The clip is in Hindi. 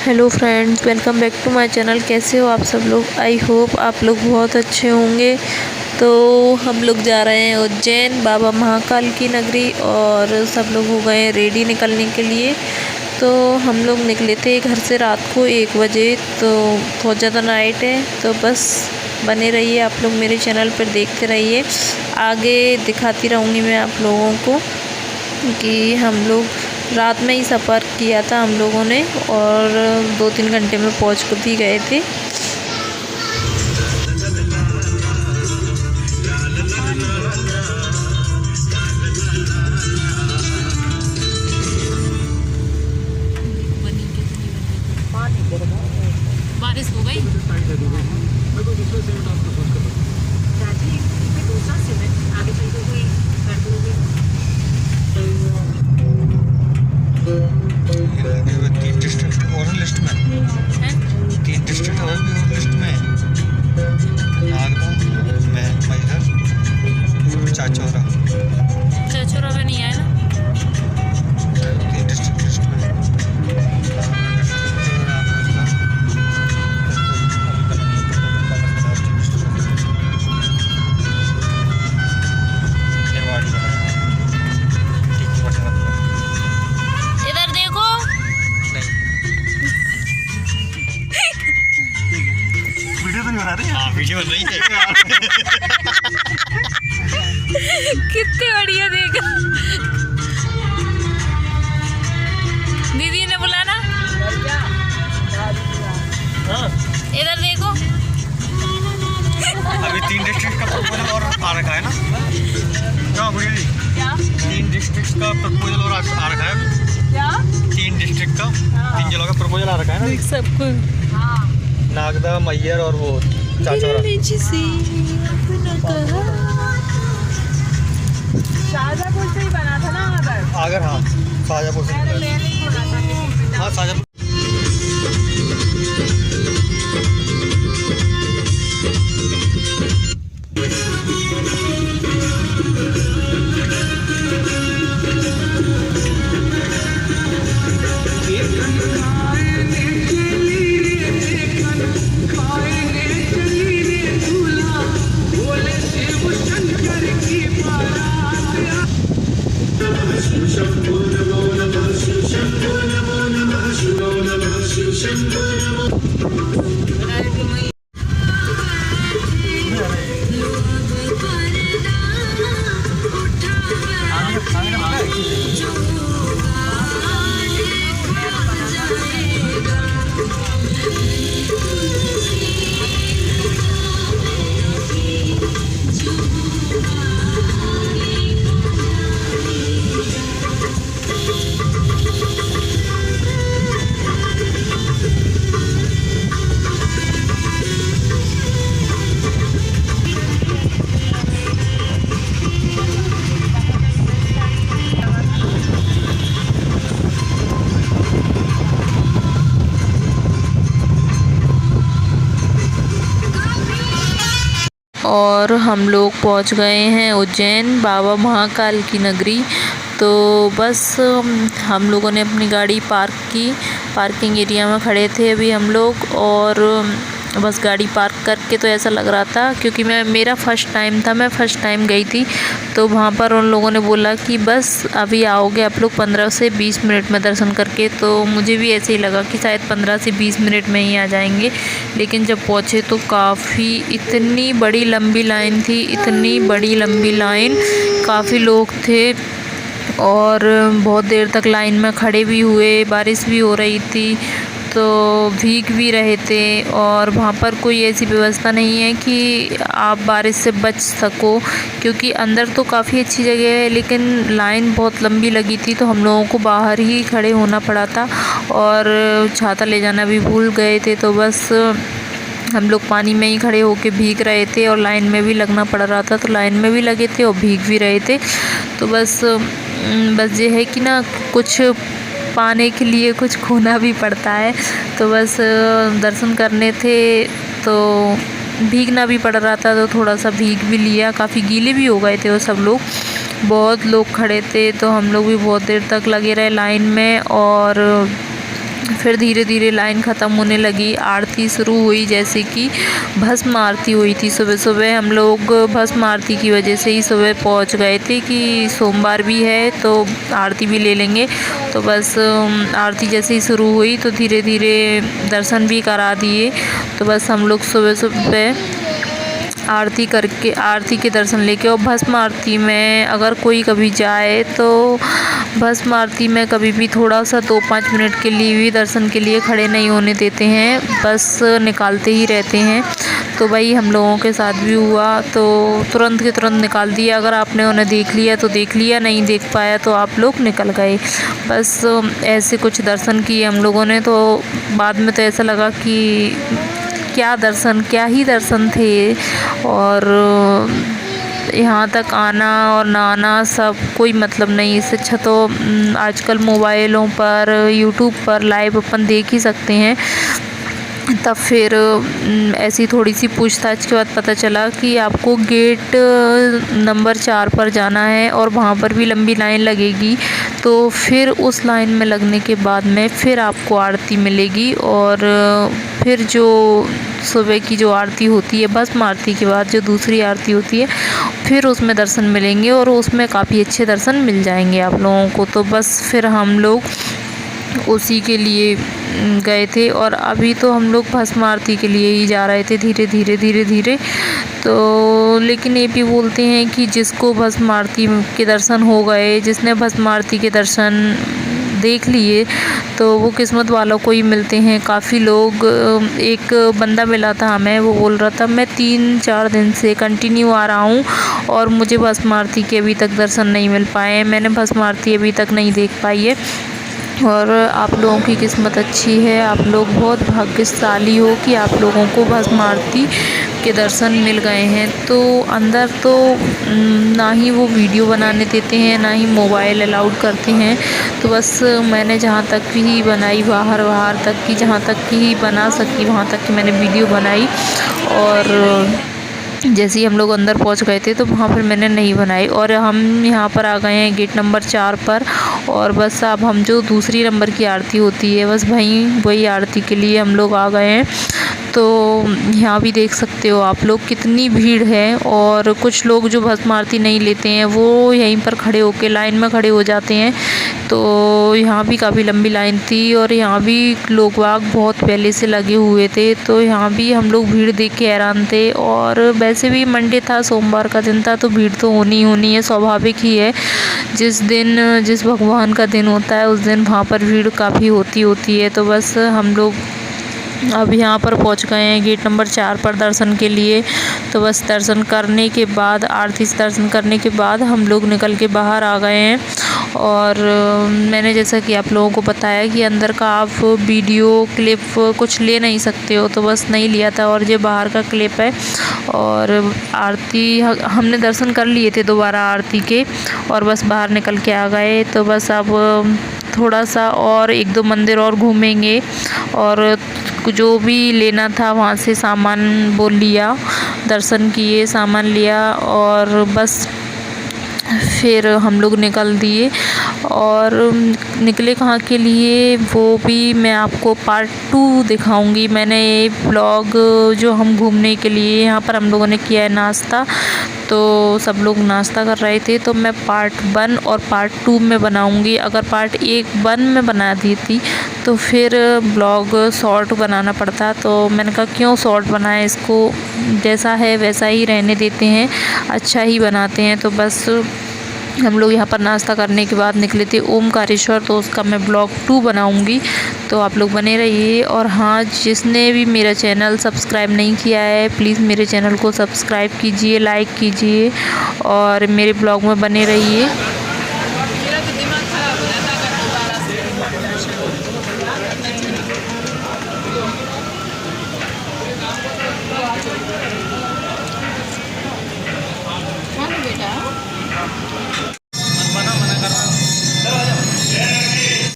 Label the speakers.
Speaker 1: Hello friends, welcome back to my channel. कैसे हो आप सब लोग? आई होप आप लोग बहुत अच्छे होंगे। तो हम लोग जा रहे हैं उज्जैन बाबा महाकाल की नगरी और सब लोग हो गए रेडी निकलने के लिए। तो हम लोग निकले थे घर से रात को 1 बजे। तो बहुत ज़्यादा नाइट है, तो बस बने रहिए आप लोग मेरे चैनल पर, देखते रहिए। आगे दिखाती रहूँगी मैं आप लोगों को कि हम लोग रात में ही सफ़र किया था हम लोगों ने और 2-3 घंटे में पहुंच भी गए थे।
Speaker 2: बारिश हो गई।
Speaker 3: तीन डिस्ट्रिक्ट और लिस्ट में
Speaker 2: हैं?
Speaker 3: 3 डिस्ट्रिक्ट और भी और लिस्ट में नागदा में मैहर चाचौरा
Speaker 2: चचोरा में नहीं आया ना।
Speaker 3: 3 डिस्ट्रिक्ट लिस्ट में
Speaker 2: इधर देखो।
Speaker 3: वीडियो तो नहीं बना रही? हाँ, वीडियो बन रही है।
Speaker 2: कितने बढ़िया देखा। दीदी ने बुलाना। इधर देखो।
Speaker 3: अभी 3 डिस्ट्रिक्ट का प्रपोजल और आ रखा है ना? क्या गुड़िया जी?
Speaker 2: क्या?
Speaker 3: 3 डिस्ट्रिक्ट का प्रपोजल और आ रखा है।
Speaker 2: क्या?
Speaker 3: 3 डिस्ट्रिक्ट का 3 जिलों का प्रपोजल आ रखा है ना?
Speaker 2: सबको। हाँ।
Speaker 3: नागदा, मैहर और वो चाचौरा।
Speaker 2: शाहजहाँपुर से ही बना था ना अगर।
Speaker 3: आगर, हाँ, शाहजहाँपुर से। हाँ, शाहजहाँपुर।
Speaker 1: और हम लोग पहुंच गए हैं उज्जैन बाबा महाकाल की नगरी। तो बस हम लोगों ने अपनी गाड़ी पार्क की, पार्किंग एरिया में खड़े थे अभी हम लोग। और बस गाड़ी पार्क करके तो ऐसा लग रहा था, क्योंकि मेरा फ़र्स्ट टाइम था, मैं फ़र्स्ट टाइम गई थी। तो वहाँ पर उन लोगों ने बोला कि बस अभी आओगे आप लोग 15 से 20 मिनट में दर्शन करके। तो मुझे भी ऐसे ही लगा कि शायद 15 से 20 मिनट में ही आ जाएंगे। लेकिन जब पहुँचे तो काफ़ी इतनी बड़ी लंबी लाइन थी, इतनी बड़ी लंबी लाइन, काफ़ी लोग थे और बहुत देर तक लाइन में खड़े भी हुए। बारिश भी हो रही थी तो भीग भी रहे थे और वहाँ पर कोई ऐसी व्यवस्था नहीं है कि आप बारिश से बच सको, क्योंकि अंदर तो काफ़ी अच्छी जगह है लेकिन लाइन बहुत लंबी लगी थी। तो हम लोगों को बाहर ही खड़े होना पड़ा था और छाता ले जाना भी भूल गए थे। तो बस हम लोग पानी में ही खड़े होके भीग रहे थे और लाइन में भी लगना पड़ रहा था। तो लाइन में भी लगे थे और भीग भी रहे थे। तो बस ये है कि ना, कुछ पाने के लिए कुछ खोना भी पड़ता है। तो बस दर्शन करने थे तो भीगना भी पड़ रहा था, तो थोड़ा सा भीग भी लिया। काफ़ी गीले भी हो गए थे वो सब लोग, बहुत लोग खड़े थे। तो हम लोग भी बहुत देर तक लगे रहे लाइन में और फिर धीरे धीरे लाइन ख़त्म होने लगी, आरती शुरू हुई। जैसे कि भस्म आरती हुई थी सुबह सुबह, हम लोग भस्म आरती की वजह से ही सुबह पहुंच गए थे कि सोमवार भी है तो आरती भी ले लेंगे। तो बस आरती जैसे ही शुरू हुई तो धीरे धीरे दर्शन भी करा दिए। तो बस हम लोग सुबह सुबह आरती करके आरती के दर्शन लेके, और भस्म आरती में अगर कोई कभी जाए तो भस्म आरती में कभी भी थोड़ा सा 2-5 मिनट के लिए भी दर्शन के लिए खड़े नहीं होने देते हैं, बस निकालते ही रहते हैं। तो भाई हम लोगों के साथ भी हुआ, तो तुरंत के तुरंत निकाल दिया। अगर आपने उन्हें देख लिया तो देख लिया, नहीं देख पाया तो आप लोग निकल गए। बस ऐसे कुछ दर्शन किए हम लोगों ने। तो बाद में तो ऐसा लगा कि क्या ही दर्शन थे, और यहाँ तक आना और ना आना सब कोई मतलब नहीं। इससे अच्छा तो आजकल मोबाइलों पर यूट्यूब पर लाइव अपन देख ही सकते हैं। तब फिर ऐसी थोड़ी सी पूछताछ के बाद पता चला कि आपको गेट नंबर 4 पर जाना है और वहाँ पर भी लंबी लाइन लगेगी। तो फिर उस लाइन में लगने के बाद में फिर आपको आरती मिलेगी, और फिर जो सुबह की जो आरती होती है भस्म आरती के बाद जो दूसरी आरती होती है, फिर उसमें दर्शन मिलेंगे और उसमें काफ़ी अच्छे दर्शन मिल जाएंगे आप लोगों को। तो बस फिर हम लोग उसी के लिए गए थे, और अभी तो हम लोग भस्म आरती के लिए ही जा रहे थे धीरे धीरे। तो लेकिन ये भी बोलते हैं कि जिसको भस्म आरती के दर्शन हो गए, जिसने भस्म आरती के दर्शन देख लिए, तो वो किस्मत वालों को ही मिलते हैं। काफ़ी लोग, एक बंदा मिला था हमें, वो बोल रहा था मैं 3-4 दिन से कंटिन्यू आ रहा हूँ और मुझे भस्म आरती के अभी तक दर्शन नहीं मिल पाए, मैंने भस्म आरती अभी तक नहीं देख पाई है। और आप लोगों की किस्मत अच्छी है, आप लोग बहुत भाग्यशाली हो कि आप लोगों को भस्म आरती के दर्शन मिल गए हैं। तो अंदर तो ना ही वो वीडियो बनाने देते हैं, ना ही मोबाइल अलाउड करते हैं। तो बस मैंने जहाँ तक ही बनाई, बाहर तक की जहाँ तक ही बना सकी वहाँ तक की मैंने वीडियो बनाई। और जैसे ही हम लोग अंदर पहुंच गए थे तो वहाँ पर मैंने नहीं बनाई, और हम यहाँ पर आ गए हैं गेट नंबर 4 पर। और बस अब हम जो दूसरी नंबर की आरती होती है, बस वही आरती के लिए हम लोग आ गए हैं। तो यहाँ भी देख सकते हो आप लोग कितनी भीड़ है, और कुछ लोग जो भस्म आरती नहीं लेते हैं वो यहीं पर खड़े होकर लाइन में खड़े हो जाते हैं। तो यहाँ भी काफ़ी लंबी लाइन थी, और यहाँ भी लोग वाग बहुत पहले से लगे हुए थे। तो यहाँ भी हम लोग भीड़ देख के हैरान थे, और वैसे भी मंडे था, सोमवार का दिन था, तो भीड़ तो होनी है, स्वाभाविक ही है। जिस भगवान का दिन होता है उस दिन वहाँ पर भीड़ काफ़ी होती है। तो बस हम लोग अब यहाँ पर पहुँच गए हैं गेट नंबर 4 पर दर्शन के लिए। तो बस दर्शन करने के बाद, आरती से दर्शन करने के बाद हम लोग निकल के बाहर आ गए हैं। और मैंने जैसा कि आप लोगों को बताया कि अंदर का आप वीडियो क्लिप कुछ ले नहीं सकते हो, तो बस नहीं लिया था। और ये बाहर का क्लिप है, और आरती हमने दर्शन कर लिए थे दोबारा आरती के, और बस बाहर निकल के आ गए। तो बस अब थोड़ा सा और 1-2 मंदिर और घूमेंगे, और जो भी लेना था वहाँ से सामान वो लिया, दर्शन किए, सामान लिया, और बस फिर हम लोग निकल दिए। और निकले कहाँ के लिए वो भी मैं आपको पार्ट 2 दिखाऊंगी। मैंने ये ब्लॉग जो हम घूमने के लिए यहाँ पर हम लोगों ने किया है नाश्ता, तो सब लोग नाश्ता कर रहे थे, तो मैं पार्ट 1 और पार्ट 2 में बनाऊंगी। अगर पार्ट 1 में बना दी थी तो फिर ब्लॉग शॉर्ट बनाना पड़ता, तो मैंने कहा क्यों शॉर्ट बनाए, इसको जैसा है वैसा ही रहने देते हैं, अच्छा ही बनाते हैं। तो बस हम लोग यहाँ पर नाश्ता करने के बाद निकले थे ओमकारेश्वर, तो उसका मैं ब्लॉग 2 बनाऊंगी, तो आप लोग बने रहिए। और हाँ, जिसने भी मेरा चैनल सब्सक्राइब नहीं किया है प्लीज़ मेरे चैनल को सब्सक्राइब कीजिए, लाइक कीजिए और मेरे ब्लॉग में बने रहिए।